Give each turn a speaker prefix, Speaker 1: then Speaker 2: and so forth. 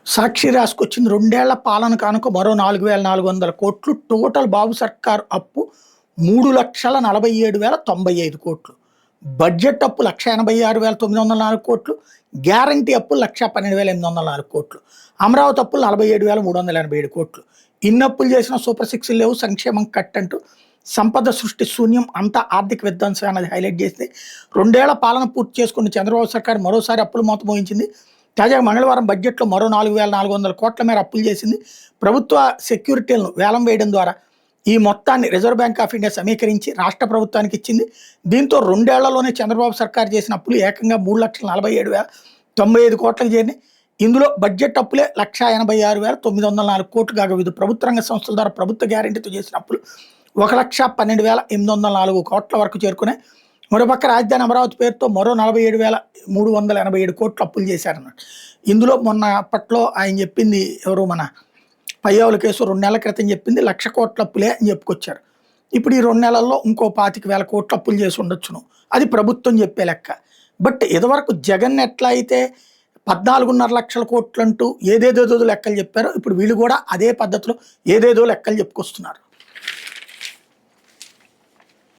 Speaker 1: సాక్షి రాసుకొచ్చింది 2 ఏళ్ల పాలన కానుక మరో 4,400 కోట్లు. టోటల్ బాబు సర్కార్ అప్పు 3,47,095 కోట్లు. బడ్జెట్ అప్పు 1,86,904 కోట్లు. గ్యారంటీ అప్పులు 1,12,804 కోట్లు. అమరావతి అప్పులు 47,387 కోట్లు. ఇన్ని అప్పులు చేసిన సూపర్ సిక్స్ లేవు, సంక్షేమం కట్ అంటూ సంపద సృష్టి శూన్యం, అంతా ఆర్థిక విధ్వంసం అన్నది హైలైట్ చేస్తే 2 ఏళ్ల పాలన పూర్తి చేసుకున్న చంద్రబాబు సర్కార్ మరోసారి అప్పులు మూత మోగించింది. తాజాగా మంగళవారం బడ్జెట్లో మరో 4,400 కోట్ల మేర అప్పులు చేసింది. ప్రభుత్వ సెక్యూరిటీలను వేలం వేయడం ద్వారా ఈ మొత్తాన్ని రిజర్వ్ బ్యాంక్ ఆఫ్ ఇండియా సమీకరించి రాష్ట్ర ప్రభుత్వానికి ఇచ్చింది. దీంతో 2 ఏళ్లలోనే చంద్రబాబు సర్కార్ చేసిన అప్పులు ఏకంగా 3,47,095 కోట్లకు చేరినాయి. ఇందులో బడ్జెట్ అప్పులే 1,86,904 కోట్లు కాగా వివిధ ప్రభుత్వ రంగ సంస్థల ద్వారా ప్రభుత్వ గ్యారెంటీతో చేసిన అప్పులు 1,12,804 కోట్ల వరకు చేరుకున్నాయి. మరోపక్క రాజధాని అమరావతి పేరుతో మరో 47,387 కోట్లు అప్పులు చేశారన్నట్టు. ఇందులో మొన్న అప్పట్లో ఆయన చెప్పింది ఎవరు, మన పయ్యావుల కేసు 2 నెలల క్రితం చెప్పింది 1,00,000 కోట్ల అప్పులే అని చెప్పుకొచ్చారు. ఇప్పుడు ఈ 2 నెలల్లో ఇంకో 25,000 కోట్ల అప్పులు చేసి ఉండొచ్చును, అది ప్రభుత్వం చెప్పే లెక్క. బట్ ఇదివరకు జగన్ ఎట్లా అయితే 14.5 లక్షల కోట్లు అంటూ ఏదేదో లెక్కలు చెప్పారో ఇప్పుడు వీళ్ళు కూడా అదే పద్ధతిలో ఏదేదో లెక్కలు చెప్పుకొస్తున్నారు.